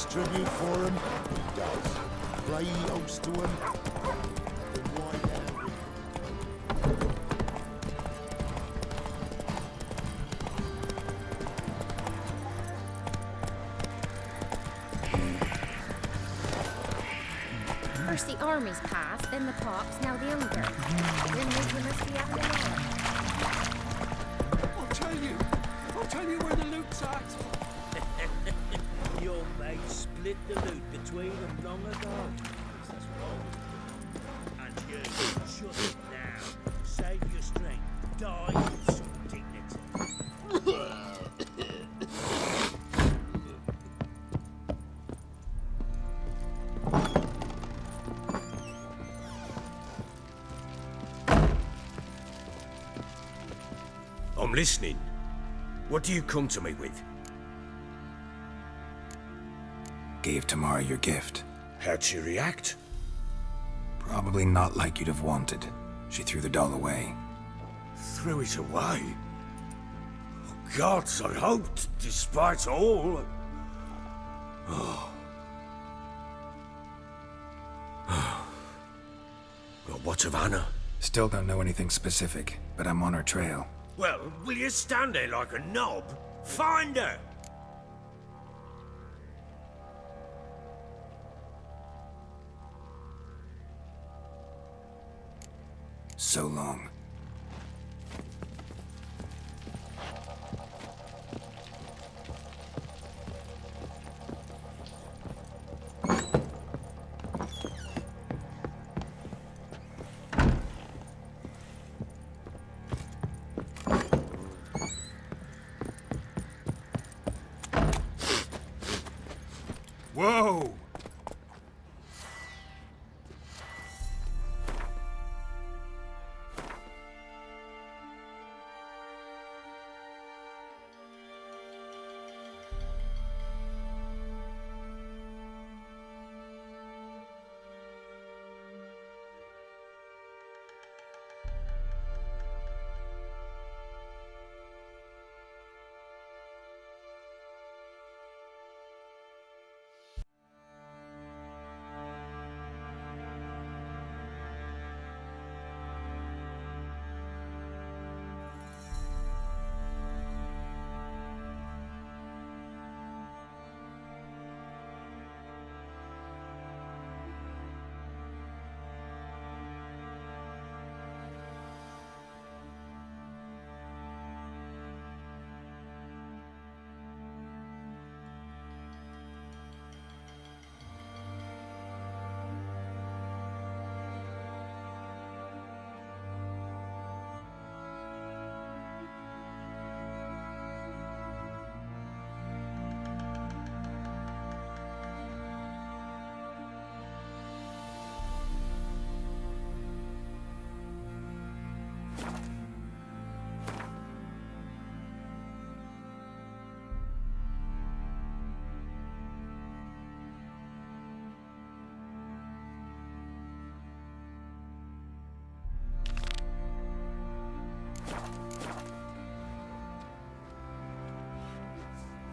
makes tribute for him? He does. Pray he owes to him? Then why now? First the army's passed, then the pox, now the hunger. Then we must be having an hour. I'll tell you where the loot's at. Your mate split the loot between them long ago. That's wrong. And you, shut it now. Save your strength. Die with some dignity. I'm listening. What do you come to me with? Gave Tamara your gift. How'd she react? Probably not like you'd have wanted. She threw the doll away. Threw it away? Oh, gods, I hoped, despite all... Oh. Well, what of Anna? Still don't know anything specific, but I'm on her trail. Well, will you stand there like a knob? Find her! So long. Whoa!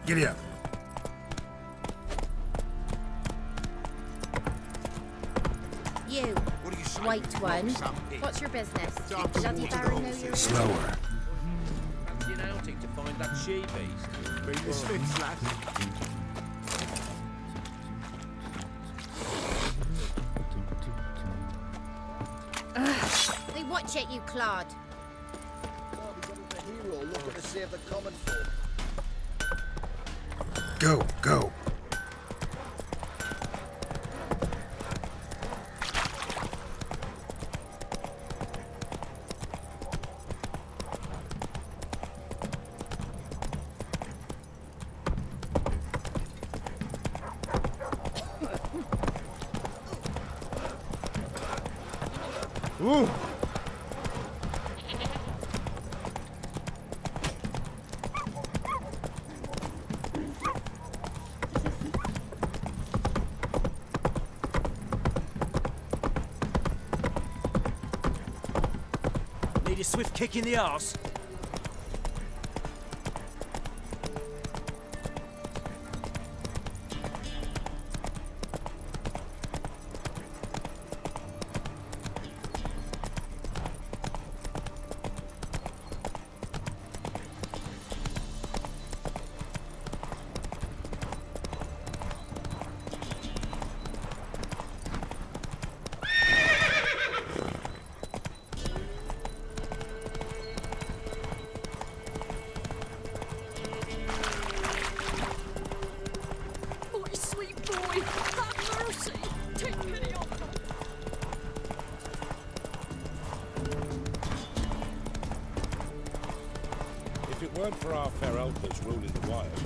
Giddy up. You, white one. What's your business? Did bloody Baron know you're Slower. Fancy an outing to find that she-beast. Bring the sticks, lad. Hey, watch it, you clod. Hero looking to save the common folk. Go, go. Ooh! Need a swift kick in the arse. boy! Have mercy! Take pity on them! If it weren't for our fair elders ruling the wilds,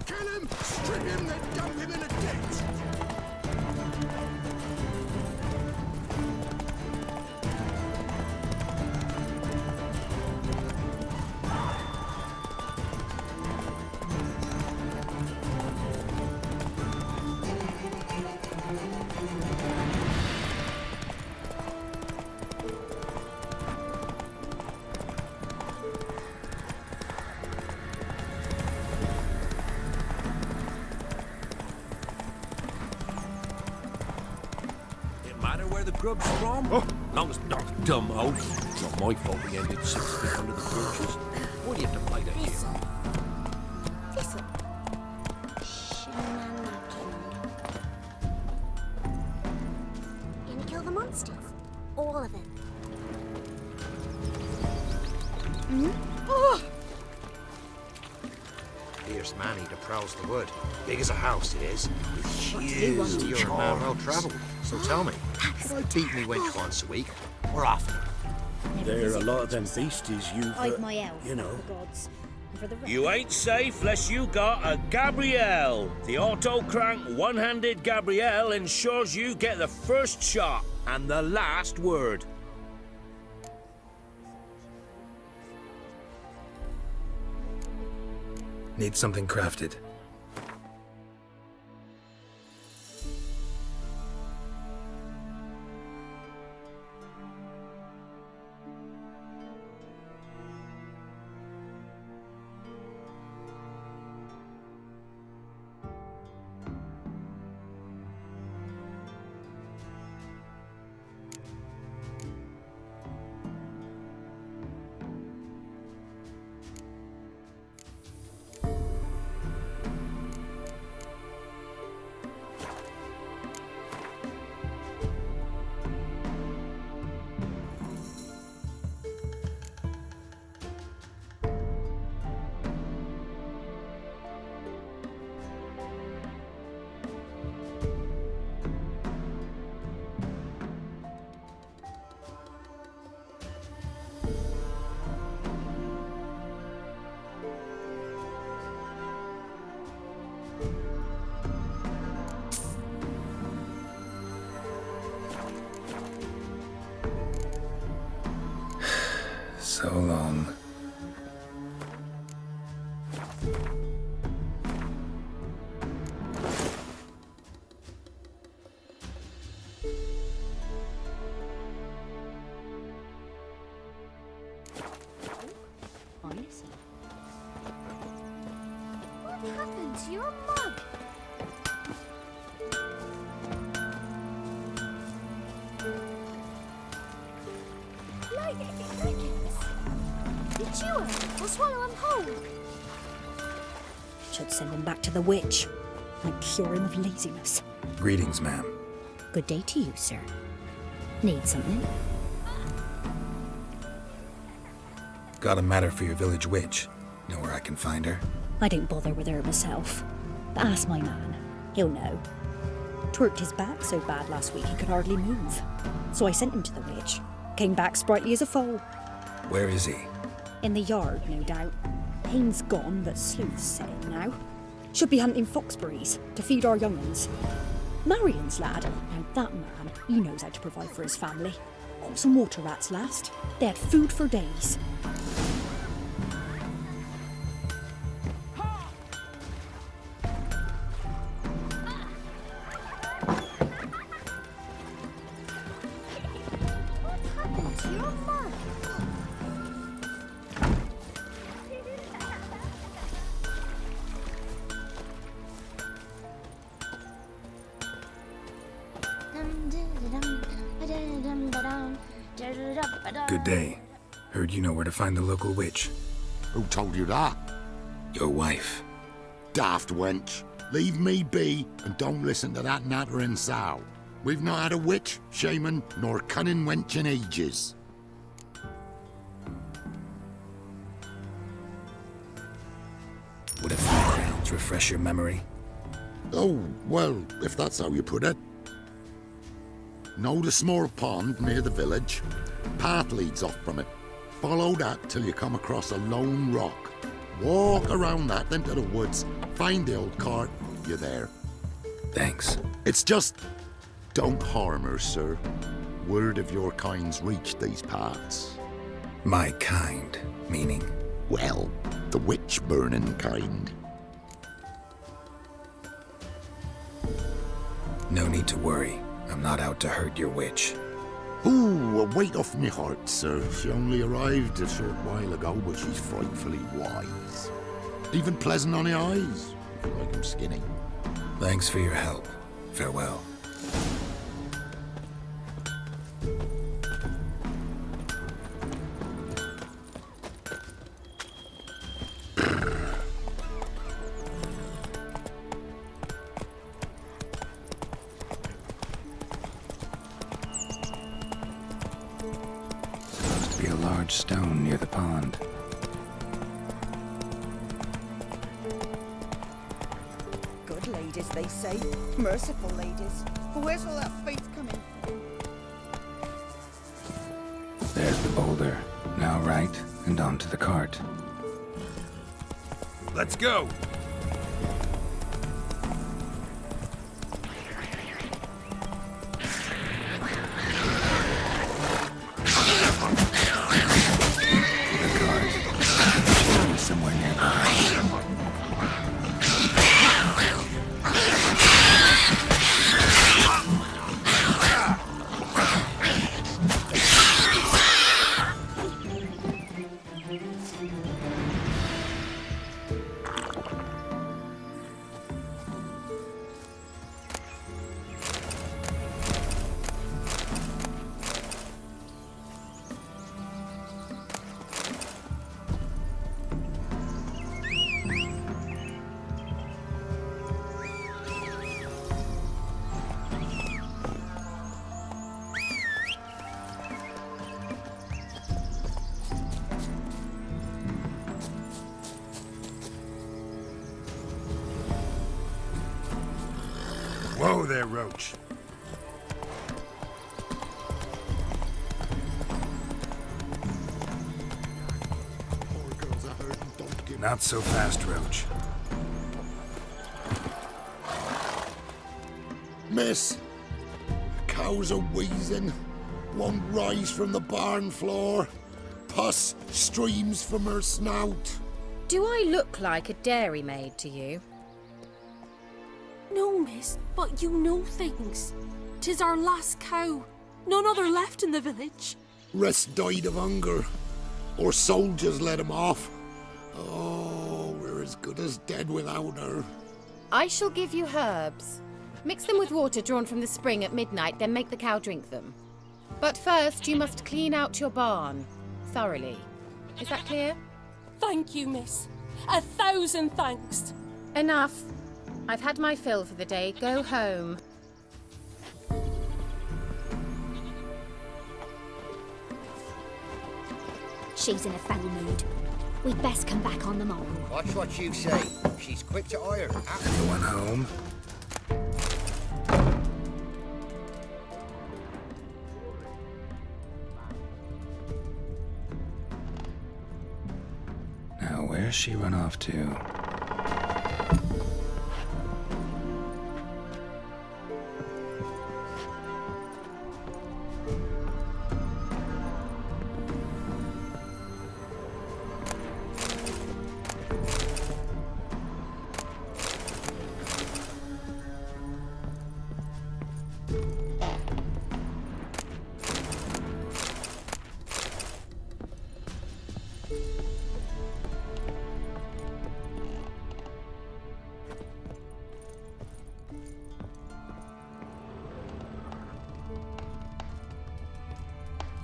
Kill him! Strip him, then dump him in a ditch! Didn't matter where the grub's from. Long as not a dumb hole. It's not my fault we ended 6 feet under the birches. Why do you have to play that game? Thistle. Shenanigan. Gonna kill the monsters? All of them. Fierce man-eater prowls the wood. Big as a house it is, with What do you want? huge. You're a man well travelled. So tell me, if I beat me wench once a week, or often? There are a lot of them beasties you've, Hide my elf, you know. for gods. And for the rest. You ain't safe lest you got a Gabrielle. The auto-crank one-handed Gabrielle ensures you get the first shot and the last word. Need something crafted. So long. Oh, listen. What happened to your mug? Like crickets. Did you or swallow them whole? Should send him back to the witch. Might cure him of laziness. Greetings, ma'am. Good day to you, sir. Need something? Got a matter for your village witch. Know where I can find her? I didn't bother with her myself. But ask my man. He'll know. Twerked his back so bad last week he could hardly move. So I sent him to the witch. Came back sprightly as a foal. Where is he? In the yard, no doubt. Pain's gone, but sleuth's setting now. Should be hunting foxberries to feed our young'uns. Marion's lad. Now that man, he knows how to provide for his family. Caught some water rats last. They had food for days. What happened to your mug? Good day. Heard you know where to find the local witch. Who told you that? Your wife. Daft wench. Leave me be and don't listen to that nattering sow. We've not had a witch, shaman, nor cunning wench in ages. to refresh your memory? Oh, well, if that's how you put it. Know the small pond near the village? Path leads off from it. Follow that till you come across a lone rock. Walk around that, then to the woods. Find the old cart. You're there. Thanks. It's just... don't harm her, sir. Word of your kind's reached these parts. My kind, meaning? Well, the witch-burning kind. No need to worry. I'm not out to hurt your witch. Ooh, a weight off me heart, sir. She only arrived a short while ago, but she's frightfully wise. Even pleasant on the eyes, if you like 'em skinny. Thanks for your help. Farewell. Supposed to be a large stone near the pond. Good ladies, they say. Merciful ladies. But where's all that faith coming from? There's the boulder. Now right, and onto the cart. Let's go! The cart. Should be somewhere nearby. Whoa there, Roach. Poor girls are hurting, don't give Not so fast, Roach. Miss, cows are wheezing, won't rise from the barn floor. Pus streams from her snout. Do I look like a dairymaid to you? No, miss, but you know things. 'Tis our last cow. None other left in the village. Rest died of hunger, or soldiers let him off. Oh, we're as good as dead without her. I shall give you herbs. Mix them with water drawn from the spring at midnight, then make the cow drink them. But first, you must clean out your barn thoroughly. Is that clear? Thank you, miss. 1,000 thanks. Enough. I've had my fill for the day. Go home. She's in a foul mood. We'd best come back on the morrow. Watch what you say. She's quick to ire. Anyone home? Now, where's she run off to?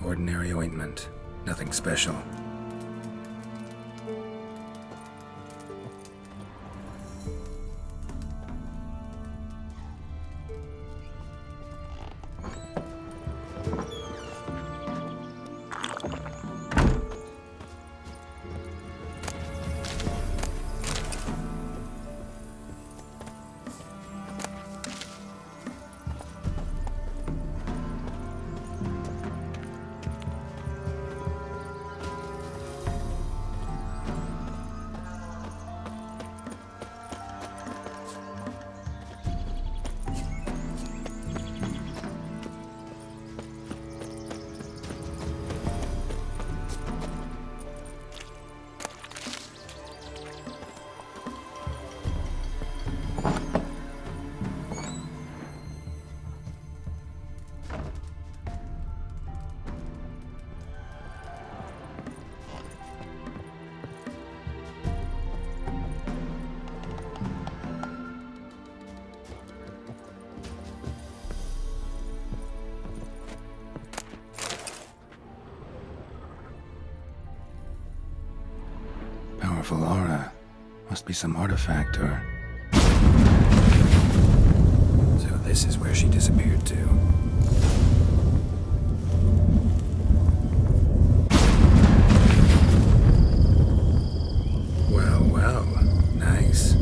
Ordinary ointment. Nothing special. Powerful aura. Must be some artifact or... So this is where she disappeared to. Well, well. Nice.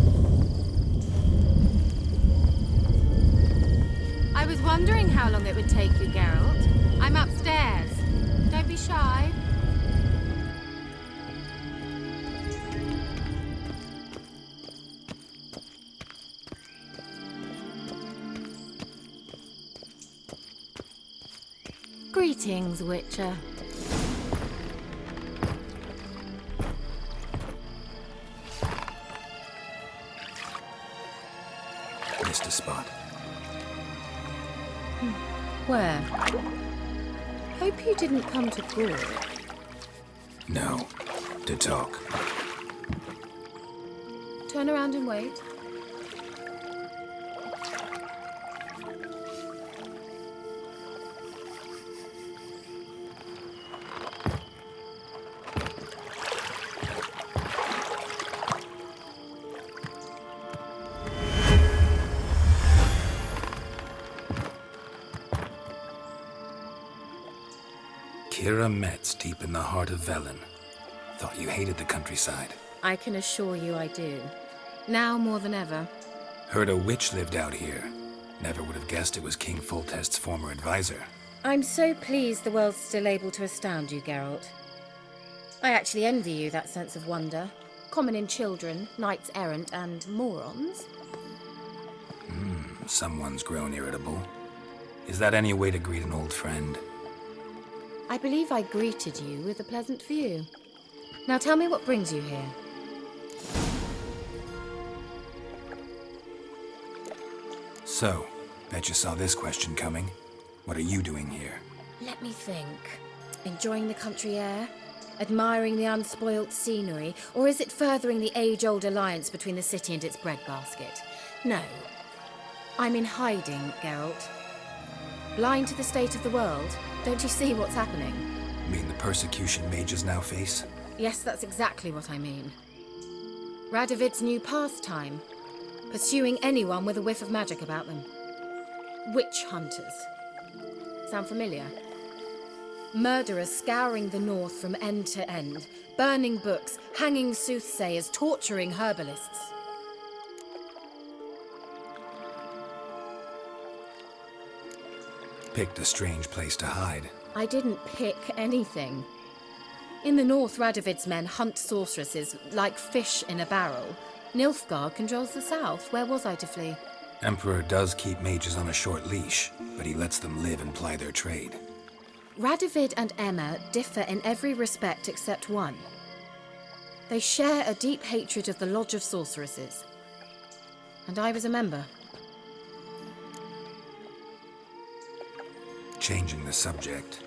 I was wondering how long it would take you, Geralt. I'm upstairs. Don't be shy. Greetings, Witcher. Missed a spot. Where? Hope you didn't come to Gore. No. To talk. Turn around and wait. Kira Metz, deep in the heart of Velen. Thought you hated the countryside. I can assure you I do. Now more than ever. Heard a witch lived out here. Never would have guessed it was King Foltest's former advisor. I'm so pleased the world's still able to astound you, Geralt. I actually envy you that sense of wonder. Common in children, knights errant, and morons. Someone's grown irritable. Is that any way to greet an old friend? I believe I greeted you with a pleasant view. Now tell me what brings you here. So, bet you saw this question coming. What are you doing here? Let me think. Enjoying the country air? Admiring the unspoilt scenery? Or is it furthering the age-old alliance between the city and its breadbasket? No. I'm in hiding, Geralt. Blind to the state of the world? Don't you see what's happening? Mean the persecution mages now face? Yes, that's exactly what I mean. Radovid's new pastime. Pursuing anyone with a whiff of magic about them. Witch hunters. Sound familiar? Murderers scouring the north from end to end, burning books, hanging soothsayers, torturing herbalists. Picked a strange place to hide. I didn't pick anything. In the north, Radovid's men hunt sorceresses like fish in a barrel. Nilfgaard controls the south. Where was I to flee? Emperor does keep mages on a short leash, but he lets them live and ply their trade. Radovid and Emma differ in every respect except one. They share a deep hatred of the Lodge of Sorceresses. And I was a member. Changing the subject.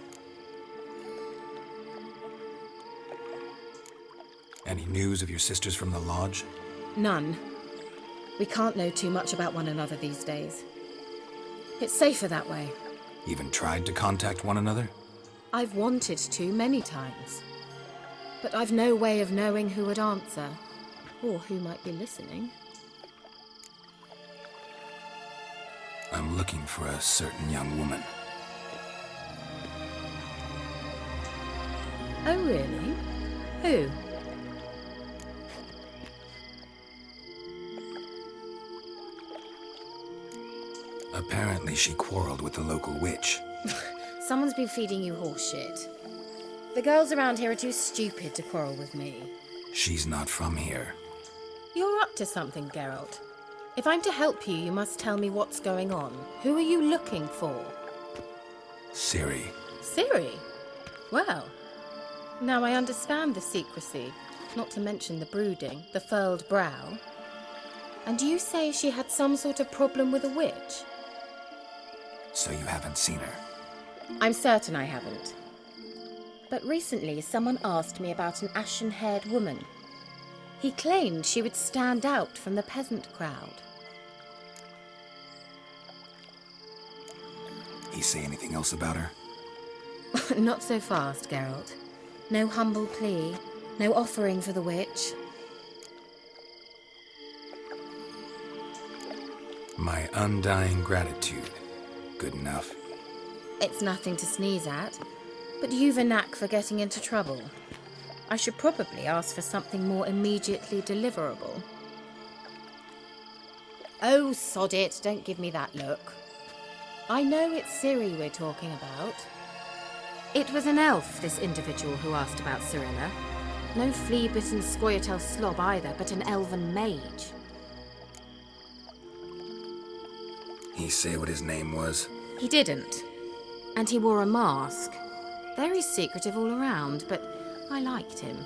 Any news of your sisters from the lodge? None. We can't know too much about one another these days. It's safer that way. Even tried to contact one another? I've wanted to many times. But I've no way of knowing who would answer, or who might be listening. I'm looking for a certain young woman. Oh, really? Who? Apparently she quarreled with the local witch. Someone's been feeding you horseshit. The girls around here are too stupid to quarrel with me. She's not from here. You're up to something, Geralt. If I'm to help you, you must tell me what's going on. Who are you looking for? Ciri. Ciri? Well, now I understand the secrecy, not to mention the brooding, the furled brow. And you say she had some sort of problem with a witch? So you haven't seen her? I'm certain I haven't. But recently, someone asked me about an ashen-haired woman. He claimed she would stand out from the peasant crowd. He say anything else about her? Not so fast, Geralt. No humble plea, no offering for the witch. My undying gratitude. Good enough. It's nothing to sneeze at, but you've a knack for getting into trouble. I should probably ask for something more immediately deliverable. Oh, sod it, don't give me that look. I know it's Ciri we're talking about. It was an elf, this individual who asked about Cirilla. No flea-bitten Scoia'tael slob either, but an elven mage. He say what his name was? He didn't. And he wore a mask. Very secretive all around, but I liked him.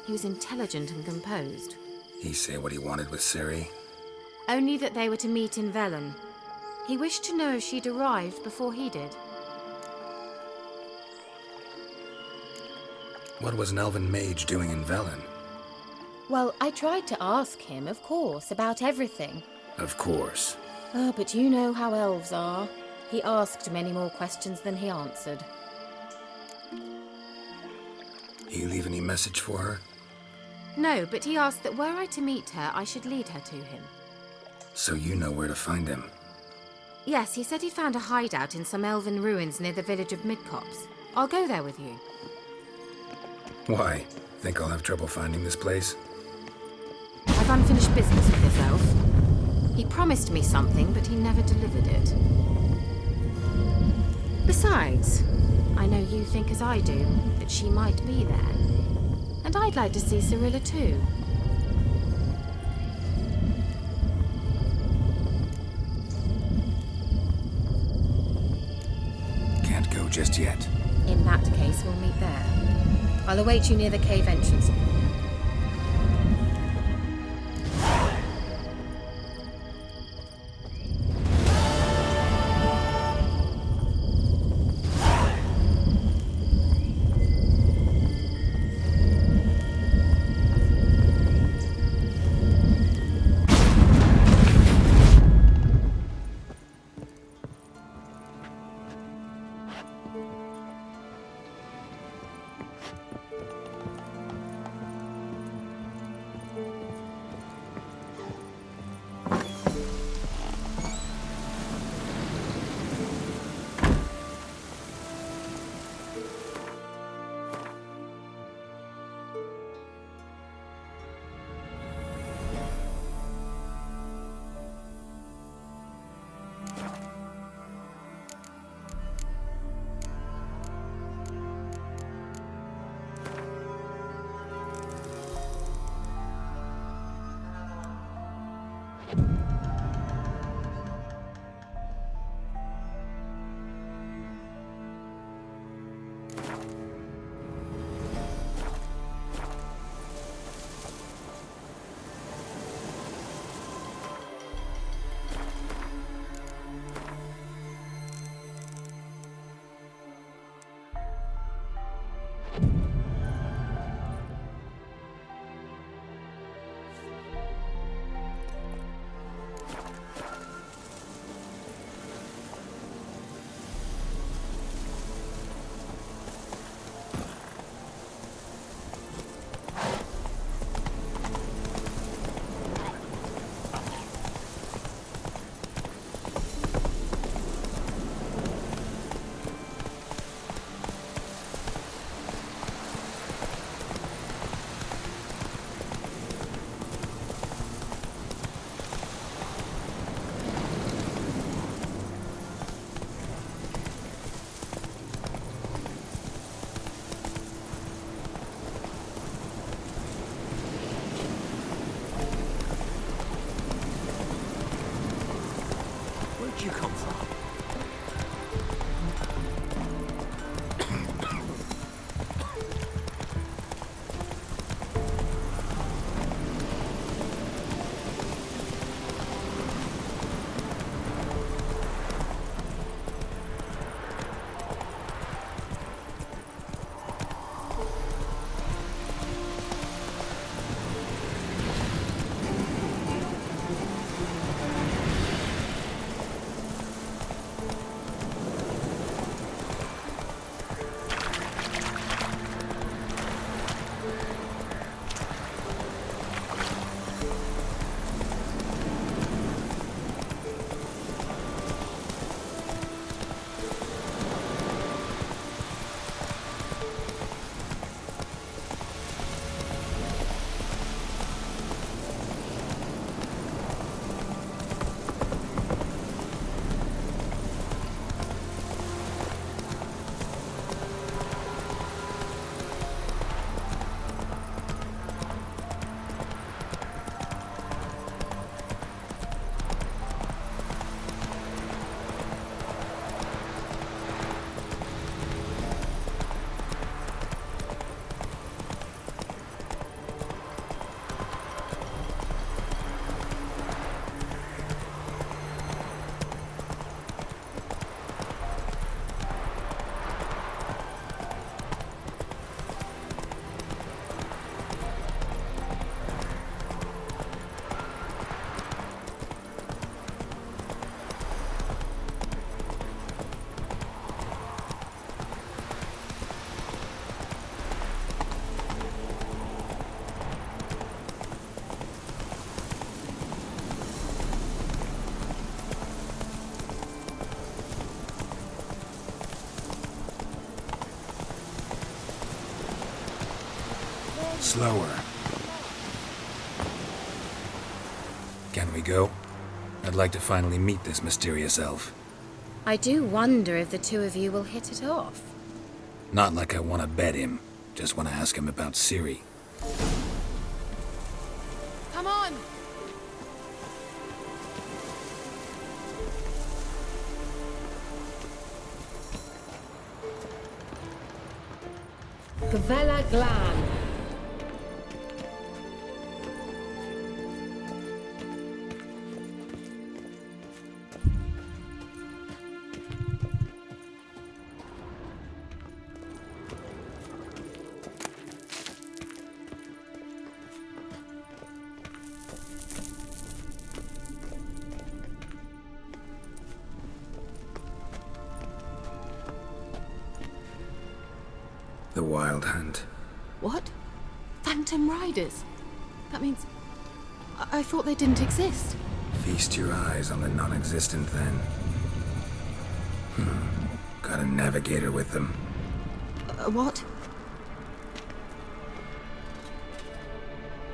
He was intelligent and composed. He say what he wanted with Ciri? Only that they were to meet in Velen. He wished to know if she'd arrived before he did. What was an elven mage doing in Velen? Well, I tried to ask him, of course, about everything. Of course. Oh, but you know how elves are. He asked many more questions than he answered. You leave any message for her? No, but he asked that were I to meet her, I should lead her to him. So you know where to find him? Yes, he said he'd found a hideout in some elven ruins near the village of Midcopse. I'll go there with you. Why? Think I'll have trouble finding this place? I've unfinished business with this elf. He promised me something, but he never delivered it. Besides, I know you think as I do, that she might be there. And I'd like to see Cirilla too. Can't go just yet. In that case, we'll meet there. I'll await you near the cave entrance. Slower. Can we go? I'd like to finally meet this mysterious elf. I do wonder if the two of you will hit it off. Not like I want to bet him. Just want to ask him about Ciri. Come on! Gavella Glan. The Wild Hunt. What? Phantom Riders? That means... I thought they didn't exist. Feast your eyes on the non-existent then. Got a navigator with them. What?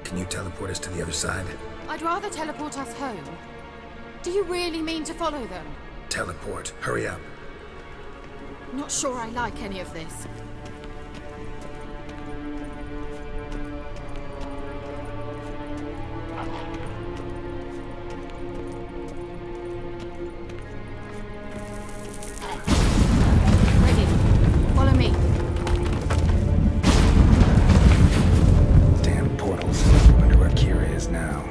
Can you teleport us to the other side? I'd rather teleport us home. Do you really mean to follow them? Teleport. Hurry up. Not sure I like any of this. Ready. Follow me. Damn portals. Wonder where Kira is now.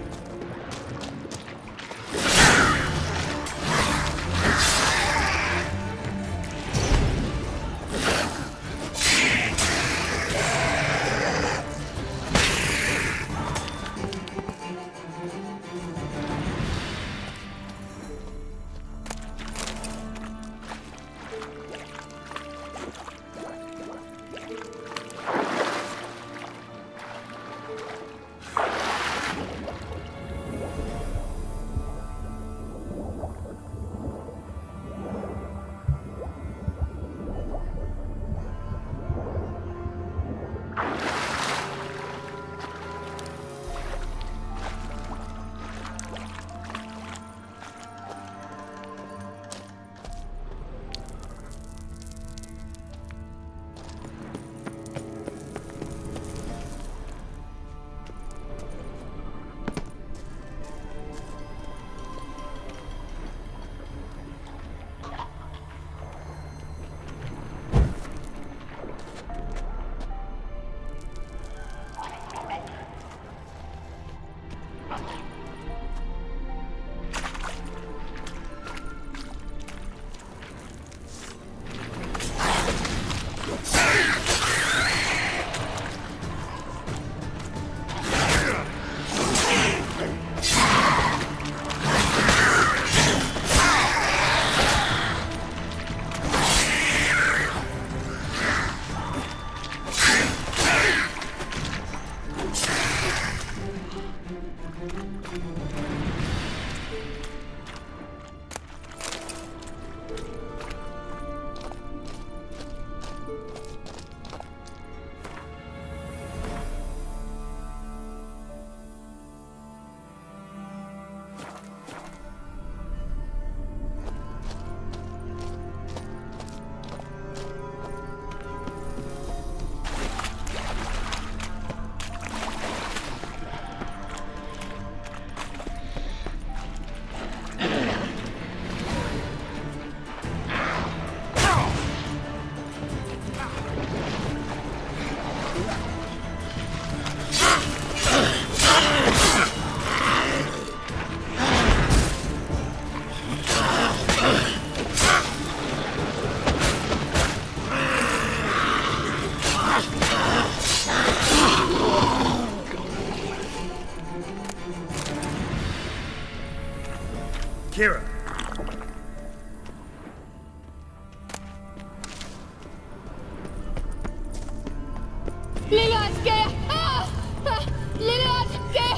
Kira! Lillian's gay! Lillian's gay!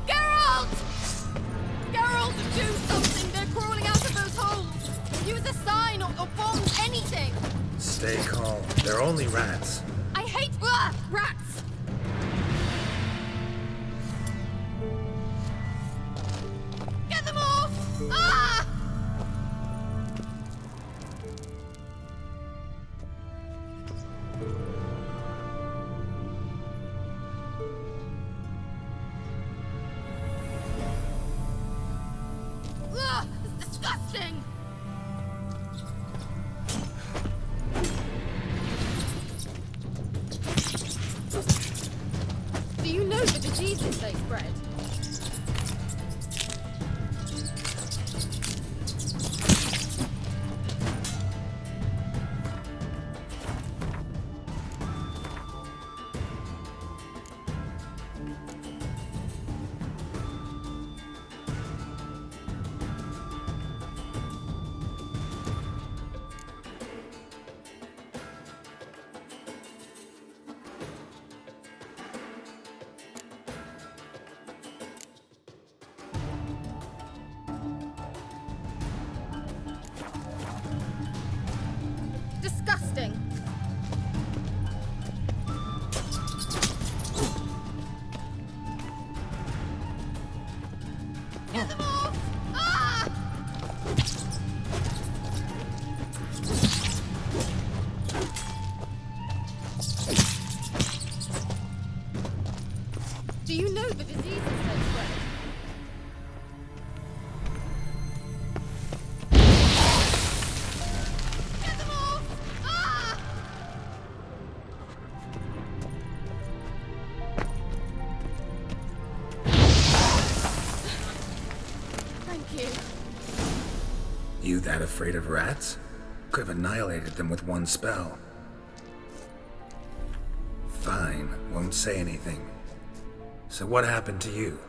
Geralt! Geralt, do something! They're crawling out of those holes! Use a sign or bomb, anything! Stay calm. They're only rats. I hate rats! Do you know the diseases they spread? Disgusting. Get them off! Ah! Do you know the diseases they spread? Get them off! Ah! Thank you. You that afraid of rats? Could have annihilated them with one spell. Fine, won't say anything. So what happened to you?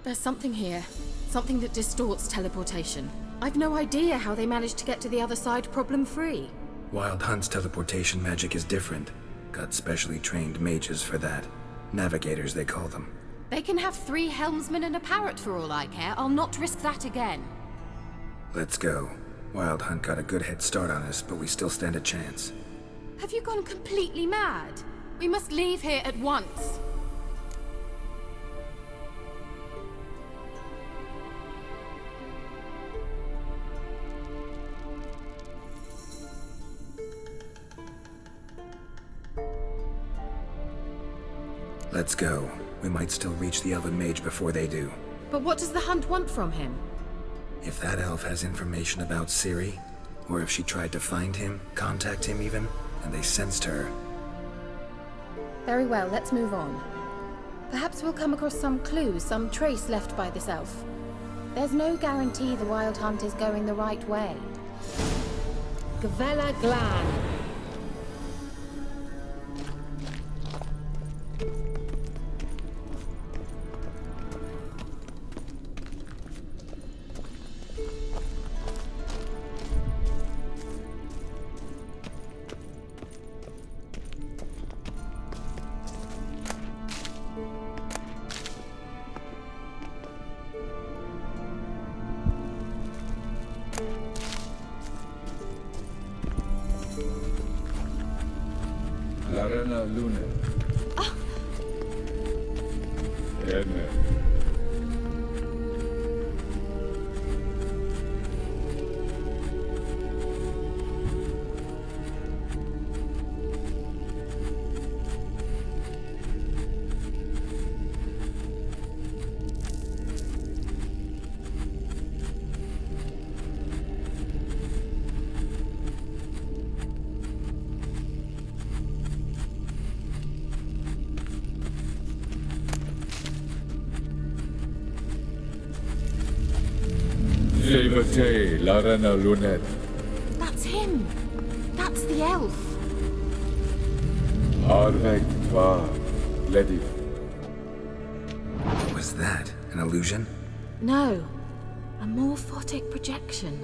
There's something here. Something that distorts teleportation. I've no idea how they managed to get to the other side problem-free. Wild Hunt's teleportation magic is different. Got specially trained mages for that. Navigators, they call them. They can have 3 helmsmen and a parrot for all I care. I'll not risk that again. Let's go. Wild Hunt got a good head start on us, but we still stand a chance. Have you gone completely mad? We must leave here at once. Let's go. We might still reach the Elven Mage before they do. But what does the Hunt want from him? If that elf has information about Ciri, or if she tried to find him, contact him even, and they sensed her. Very well, let's move on. Perhaps we'll come across some clue, some trace left by this elf. There's no guarantee the Wild Hunt is going the right way. Gavella Glan. Larena Lune. Edme. Sevate Larena Lunet. That's him. That's the elf. Arvek Tva Ledi. What was that? An illusion? No. A morphotic projection.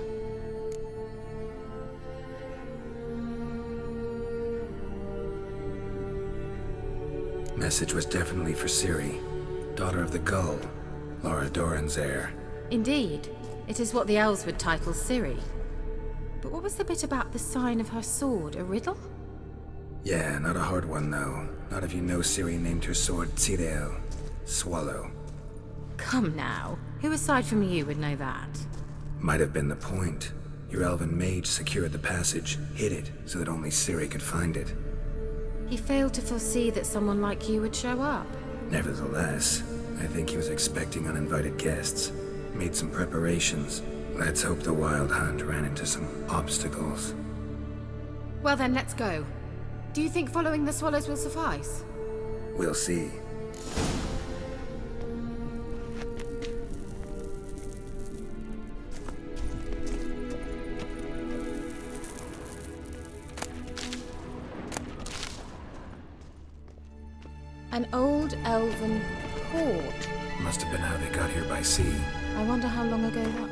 Message was definitely for Ciri, daughter of the Gull, Lara Doran's heir. Indeed. It is what the elves would title Ciri. But what was the bit about the sign of her sword? A riddle? Yeah, not a hard one though. Not if you know Ciri named her sword Tzidael, Swallow. Come now. Who aside from you would know that? Might have been the point. Your elven mage secured the passage, hid it, so that only Ciri could find it. He failed to foresee that someone like you would show up. Nevertheless, I think he was expecting uninvited guests. Made some preparations. Let's hope the Wild Hunt ran into some obstacles. Well then, let's go. Do you think following the swallows will suffice? We'll see. An old elven port. Must have been how they got here by sea. I wonder how long ago that...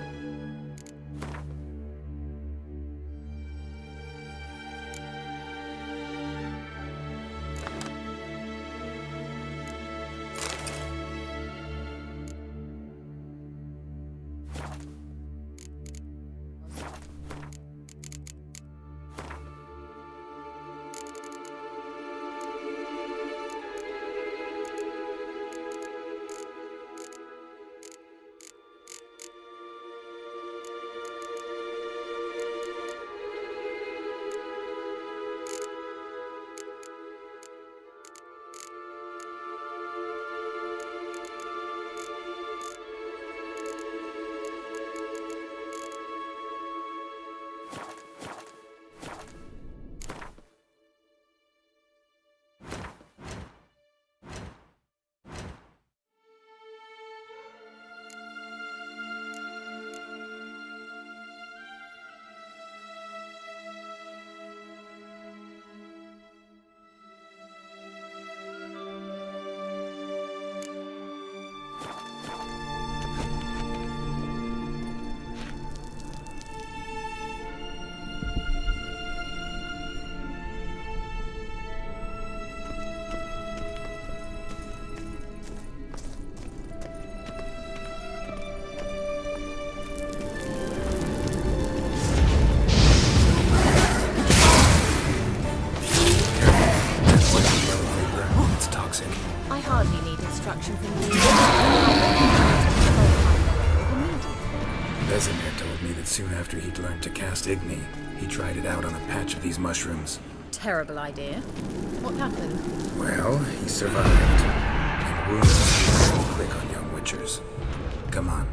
It's toxic. I hardly need instruction from you. Vesemir told me that soon after he'd learned to cast Igni, he tried it out on a patch of these mushrooms. Terrible idea. What happened? Well, he survived. And wounds don't click on young witchers. Come on.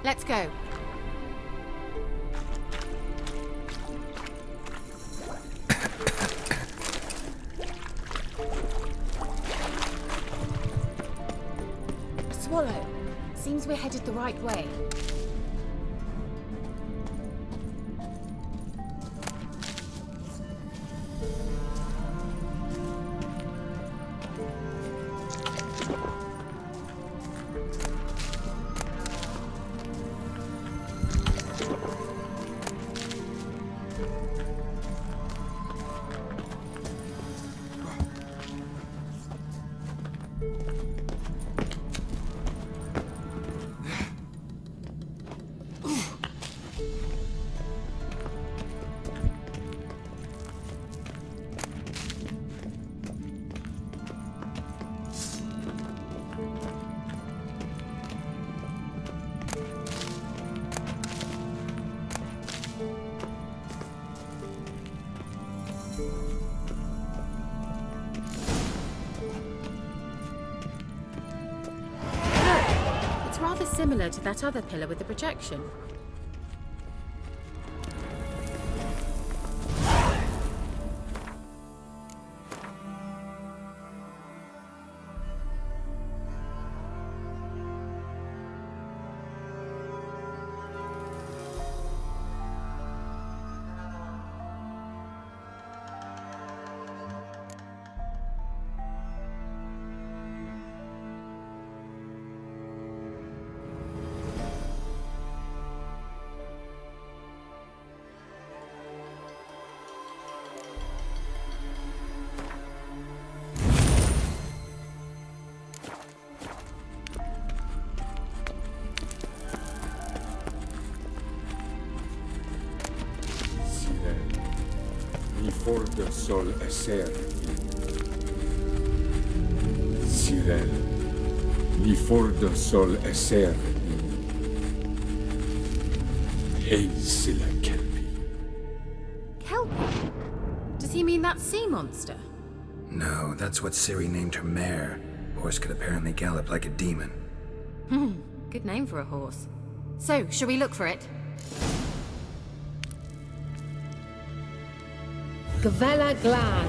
Let's go. A swallow. Seems we're headed the right way. Rather similar to that other pillar with the projection. Fordo sol esser. Cyril, li fordo sol esser. Silla Kelpie. Kelpie? Does he mean that sea monster? No, that's what Ciri named her mare. Horse could apparently gallop like a demon. Good name for a horse. So, shall we look for it? Gavella Glan.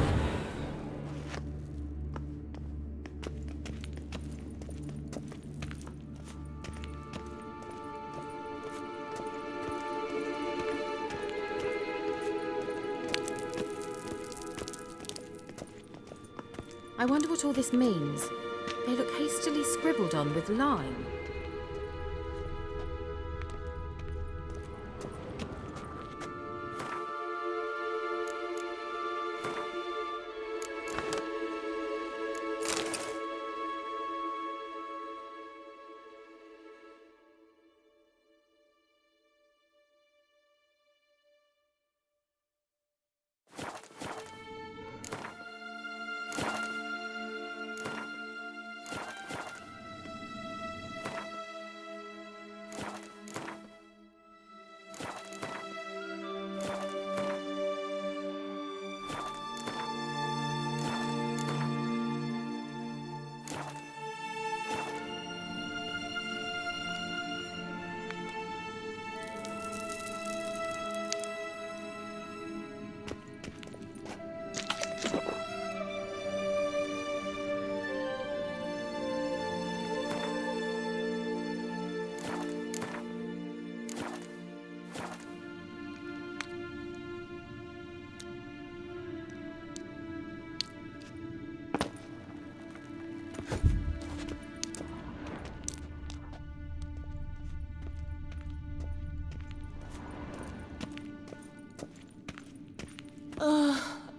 I wonder what all this means. They look hastily scribbled on with lime.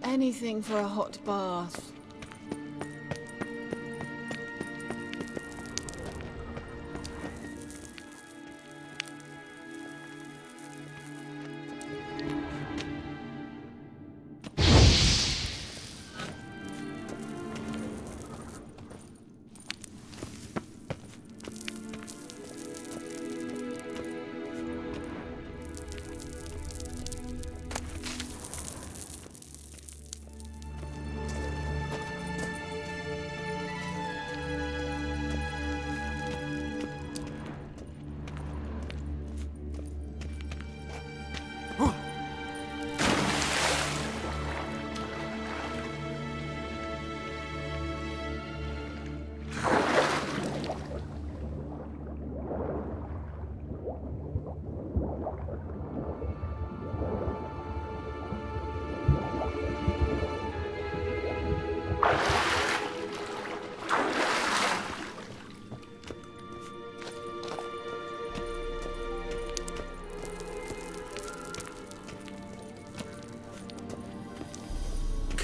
Anything for a hot bath.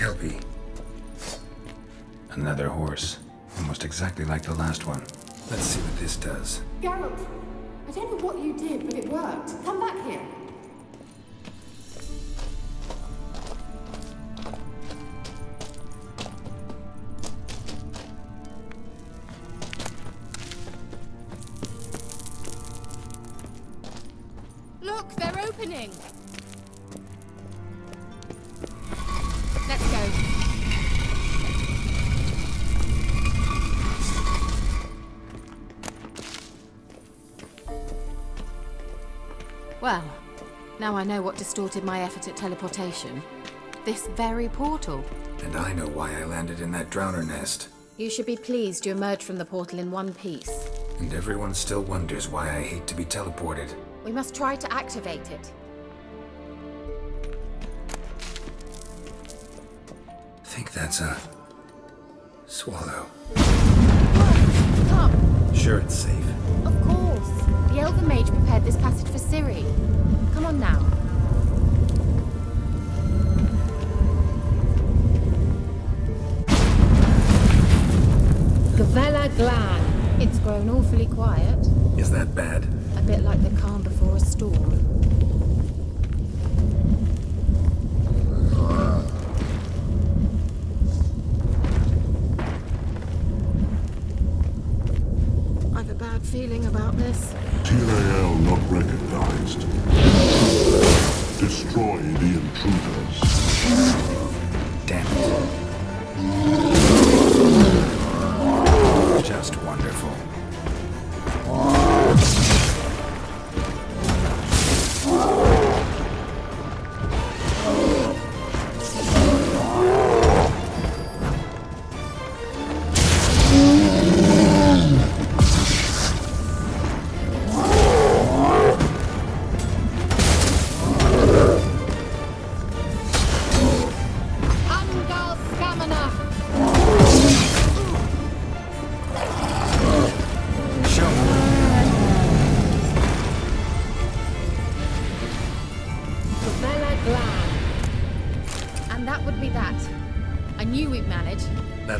Kelpie. Another horse. Almost exactly like the last one. Let's see what this does. Geralt, I don't know what you did, but it worked. Come back here. Look, they're opening. Let's go. Well, now I know what distorted my effort at teleportation. This very portal. And I know why I landed in that drowner nest. You should be pleased you emerged from the portal in one piece. And everyone still wonders why I hate to be teleported. We must try to activate it. Think that's a... swallow. Come. Sure it's safe. Of course. The Elven Mage prepared this passage for Ciri. Come on now. Gavella Glan. It's grown awfully quiet. Is that bad? A bit like the calm before a storm. I've a bad feeling about this. Tyrael not recognized. Destroy the intruders. Damn it. Just wonderful.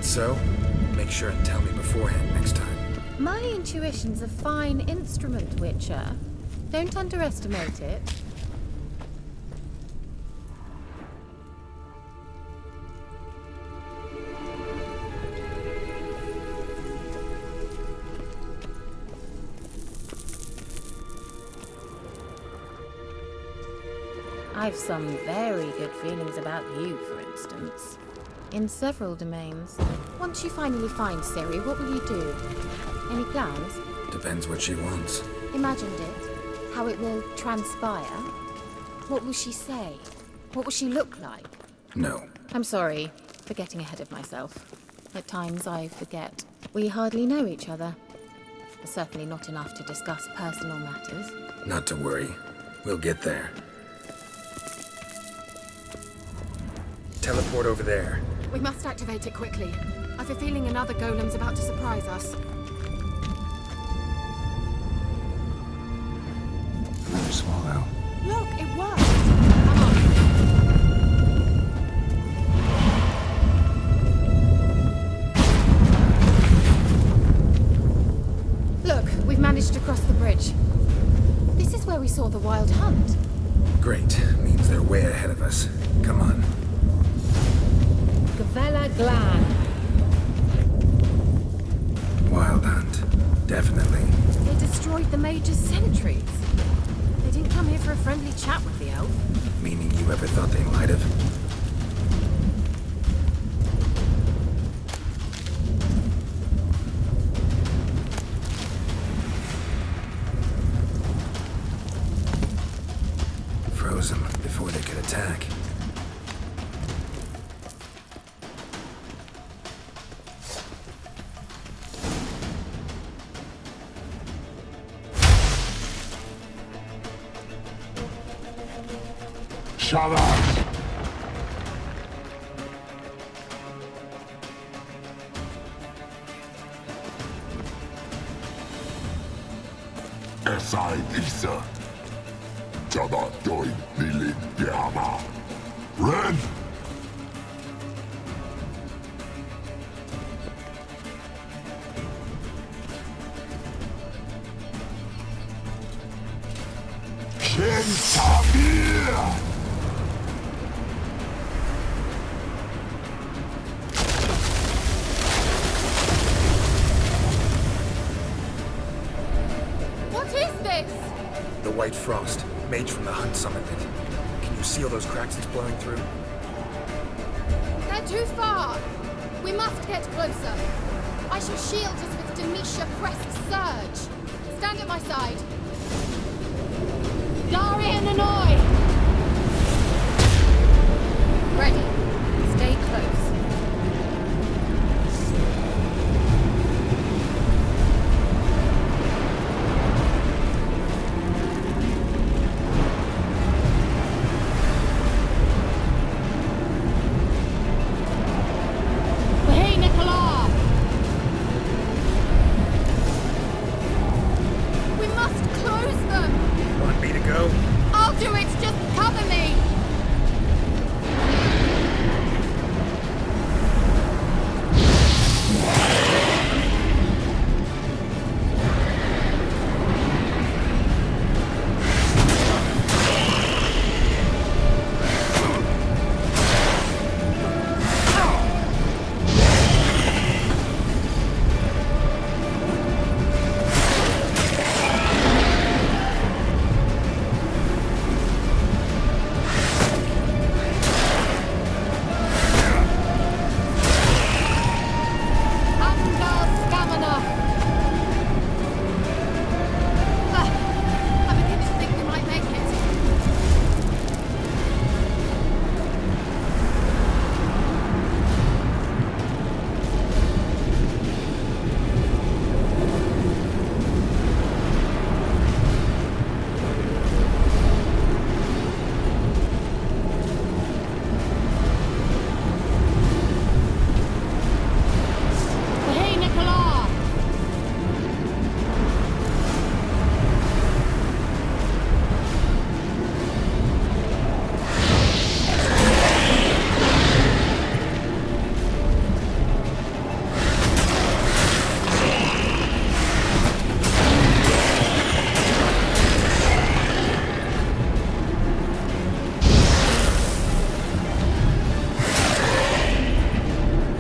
So, make sure and tell me beforehand next time. My intuition's a fine instrument, Witcher. Don't underestimate it. I've some very good feelings about you, for instance. In several domains. Once you finally find Ciri, what will you do? Any plans? Depends what she wants. Imagined it. How it will transpire. What will she say? What will she look like? No. I'm sorry for getting ahead of myself. At times I forget. We hardly know each other. Certainly not enough to discuss personal matters. Not to worry. We'll get there. Teleport over there. We must activate it quickly. I've a feeling another golem's about to surprise us. Another swallow. Look, it worked! Come on. Look, we've managed to cross the bridge. This is where we saw the Wild Hunt. Great. Means they're way ahead of us. Come on. Gavella Glan. Wild Hunt. Definitely. They destroyed the Mage's sentries. They didn't come here for a friendly chat with the elf. Meaning you ever thought they might have? Froze them before they could attack. Shut up! Esai Isa. Jada Doi Nilin Yama. Ren! Kentamir! What is this? The White Frost, mage from the Hunt summoned it. Can you see all those cracks it's blowing through? They're too far. We must get closer. I shall shield us with Denisha Crest's surge. Stand at my side. Darian Hanoi! Ready. Stay close. Hey, Nicola! We must close them! Want me to go? I'll do it! Just cover me! Amgal Stamina! I begin to think we might make it. Hey, Nicola!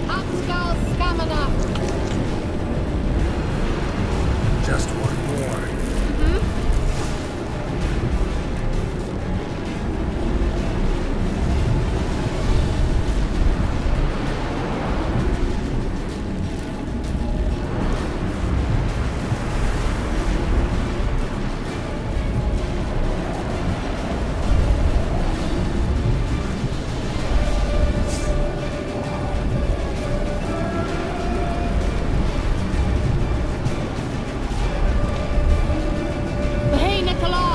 Amgal Stamina! Just one more. Hey, Nicola!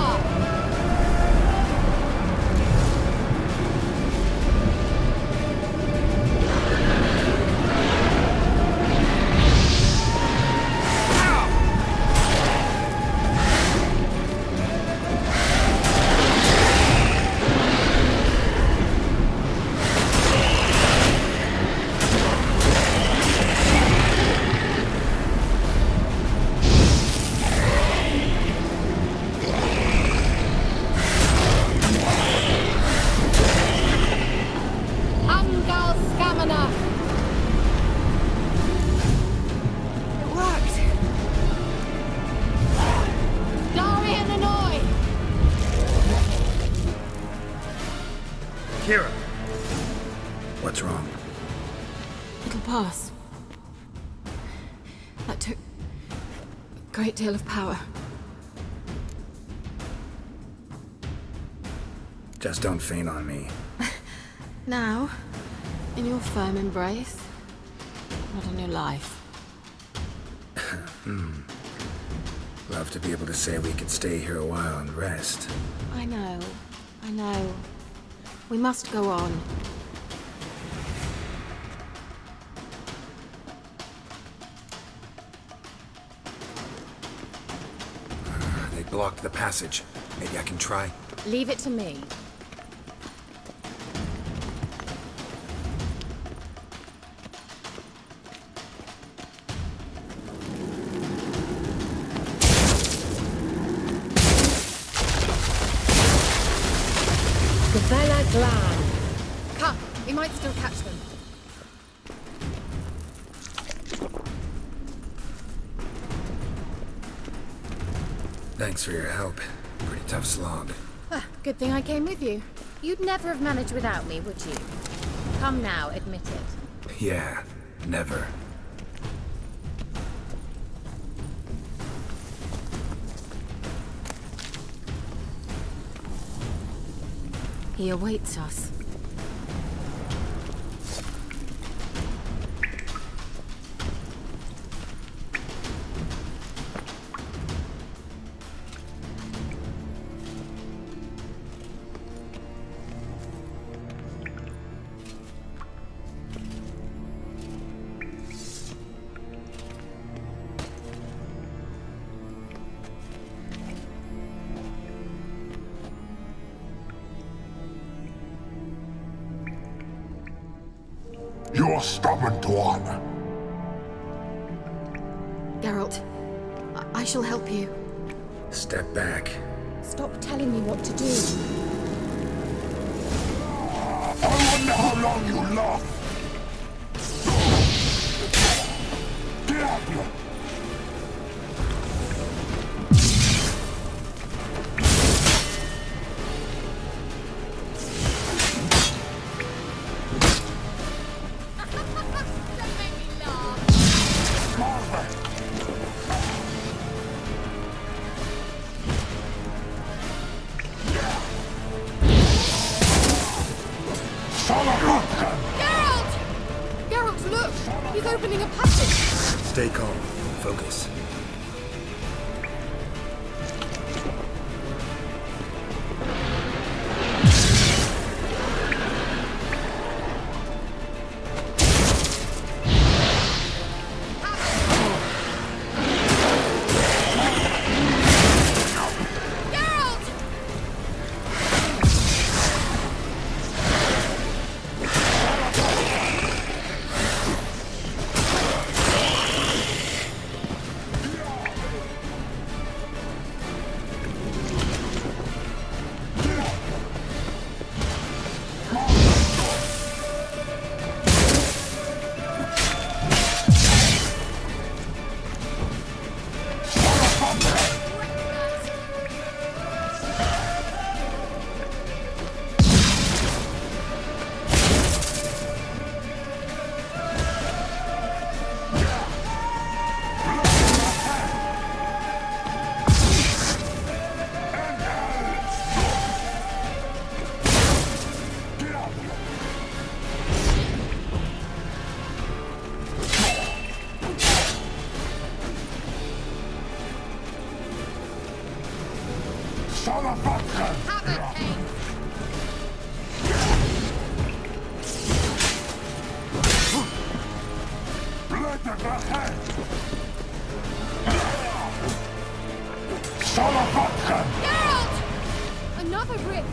Amgal Stamina! It worked! Darian Hanoi! Kira! What's wrong? It'll pass. That took a great deal of power. Just don't faint on me. Now, in your firm embrace, not in your life. Love to be able to say we could stay here a while and rest. I know. We must go on. They blocked the passage. Maybe I can try. Leave it to me. Glan. Come, we might still catch them. Thanks for your help. Pretty tough slog. Good thing I came with you. You'd never have managed without me, would you? Come now, admit it. Yeah, never. He awaits us. You're stubborn, Tuan. Geralt, I shall help you. Step back. Stop telling me what to do. I wonder how long you last. Diablo! Geralt, look! He's opening a passage! Stay calm. Focus. Geralt! Another rift!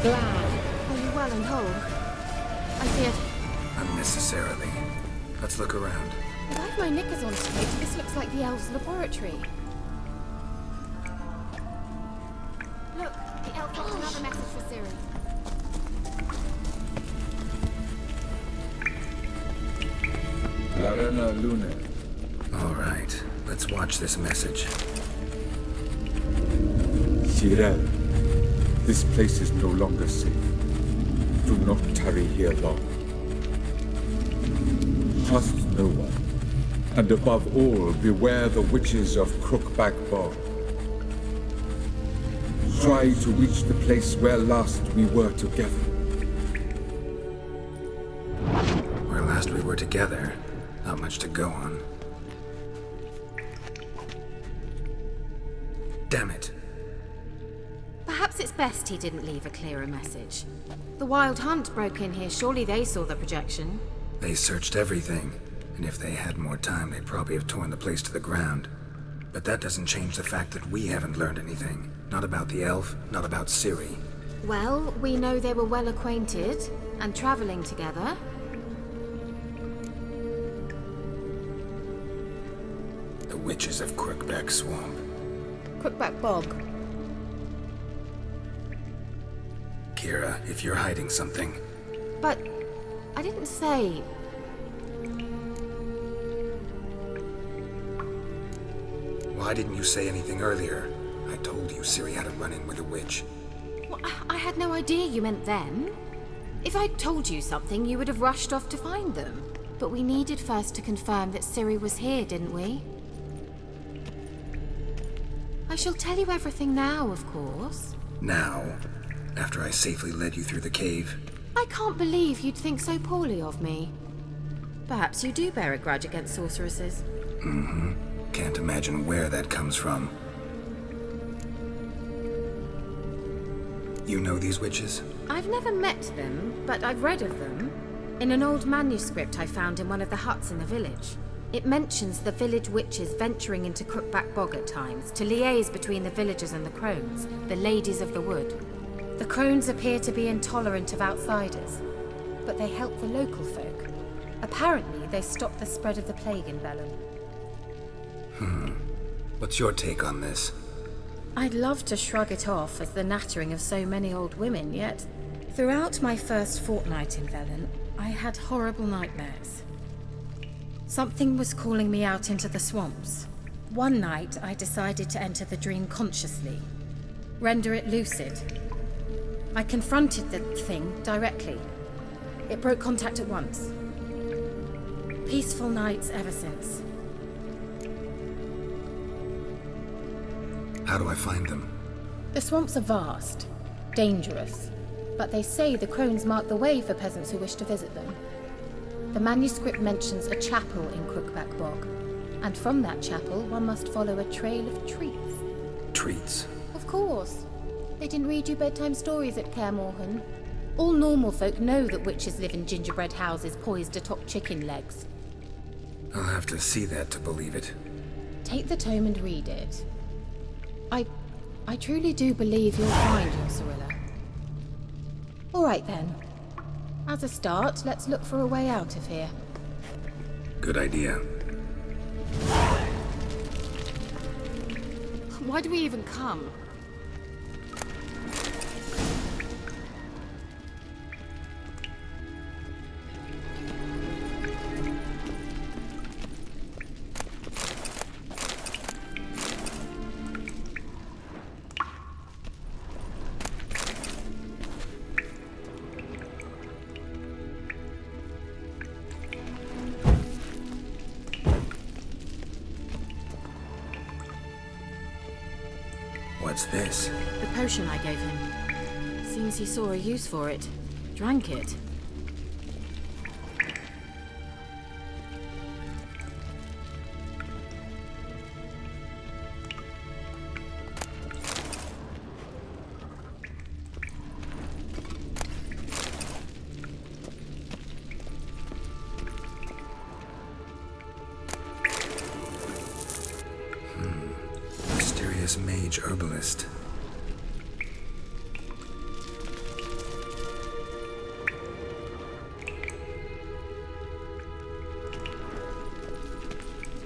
Are you well and whole? I feared... Unnecessarily. Let's look around. If I have my knickers on straight, this looks like the elves' laboratory. Look, the elf left another message for Ciri. Larena Lune. All right, let's watch this message. Cyril, this place is no longer safe. Do not tarry here long. Trust no one. And above all, beware the witches of Crookback Bog. Try to reach the place where last we were together. Where last we were together, not much to go on. Damn it. Perhaps it's best he didn't leave a clearer message. The Wild Hunt broke in here. Surely they saw the projection. They searched everything, and if they had more time, they'd probably have torn the place to the ground. But that doesn't change the fact that we haven't learned anything. Not about the elf, not about Ciri. Well, we know they were well acquainted and traveling together. The witches of Crookback Swamp. Crookback Bog. Kira, if you're hiding something... But I didn't say... Why didn't you say anything earlier? I told you Ciri had a run-in with a witch. Well, I had no idea you meant then. If I'd told you something, you would have rushed off to find them. But we needed first to confirm that Ciri was here, didn't we? I shall tell you everything now, of course. Now? After I safely led you through the cave? I can't believe you'd think so poorly of me. Perhaps you do bear a grudge against sorceresses. Mm-hmm. Can't imagine where that comes from. You know these witches? I've never met them, but I've read of them. In an old manuscript I found in one of the huts in the village. It mentions the village witches venturing into Crookback Bog at times to liaise between the villagers and the crones, the ladies of the wood. The crones appear to be intolerant of outsiders, but they help the local folk. Apparently, they stop the spread of the plague in Vellum. What's your take on this? I'd love to shrug it off as the nattering of so many old women, yet throughout my first fortnight in Vellum, I had horrible nightmares. Something was calling me out into the swamps. One night, I decided to enter the dream consciously, render it lucid. I confronted the thing directly. It broke contact at once. Peaceful nights ever since. How do I find them? The swamps are vast, dangerous, but they say the crones mark the way for peasants who wish to visit them. The manuscript mentions a chapel in Crookback Bog, and from that chapel one must follow a trail of treats. Treats? Of course. They didn't read you bedtime stories at Kaer Morhen. All normal folk know that witches live in gingerbread houses poised atop chicken legs. I'll have to see that to believe it. Take the tome and read it. I truly do believe you'll find your Cirilla. All right then. As a start, let's look for a way out of here. Good idea. Why do we even come? What's this? The potion I gave him. Seems he saw a use for it. Drank it. Mysterious mage herbalist.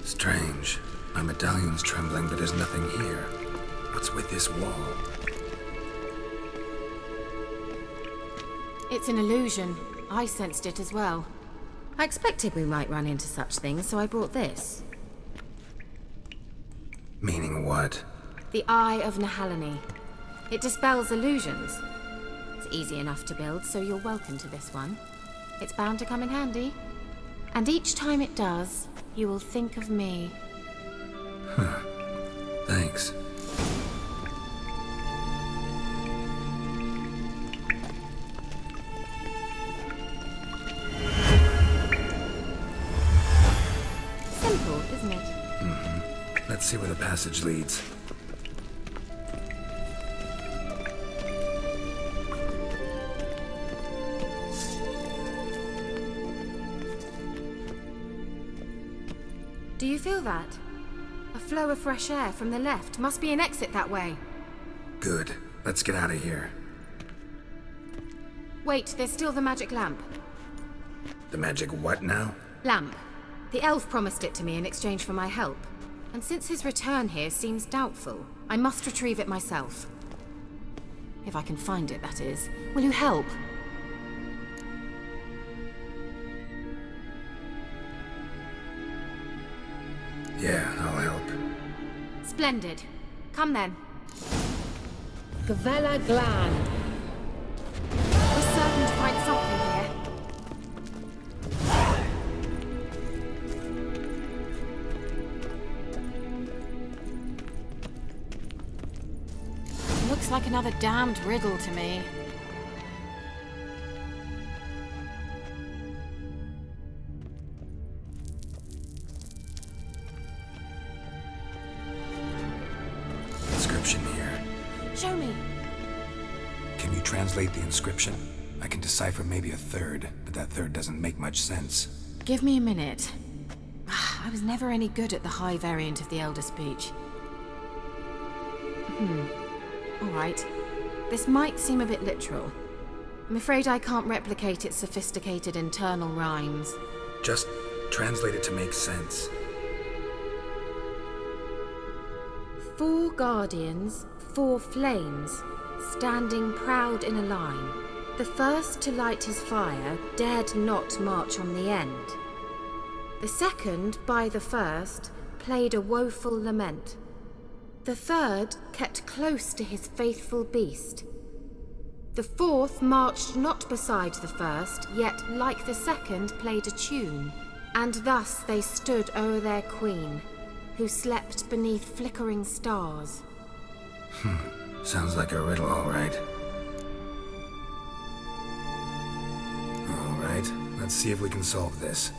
Strange. My medallion's trembling, but there's nothing here. What's with this wall? It's an illusion. I sensed it as well. I expected we might run into such things, so I brought this. Meaning what? The Eye of Nehaleni. It dispels illusions. It's easy enough to build, so you're welcome to this one. It's bound to come in handy. And each time it does, you will think of me. Huh. Thanks. Simple, isn't it? Mm-hmm. Let's see where the passage leads. Do you feel that? A flow of fresh air from the left. Must be an exit that way. Good. Let's get out of here. Wait, there's still the magic lamp. The magic what now? Lamp. The elf promised it to me in exchange for my help. And since his return here seems doubtful, I must retrieve it myself. If I can find it, that is. Will you help? Yeah, I'll help. Splendid. Come then. Gavella Glan. We're certain to find something here. Looks like another damned riddle to me. Inscription here. Show me. Can you translate the inscription? I can decipher maybe a third, but that third doesn't make much sense. Give me a minute. I was never any good at the high variant of the Elder Speech. All right. This might seem a bit literal. I'm afraid I can't replicate its sophisticated internal rhymes. Just translate it to make sense. 4 guardians, 4 flames, standing proud in a line. The first to light his fire dared not march on the end. The second, by the first, played a woeful lament. The third kept close to his faithful beast. The fourth marched not beside the first, yet like the second played a tune. And thus they stood o'er their queen, who slept beneath flickering stars. Sounds like a riddle, all right. All right, let's see if we can solve this.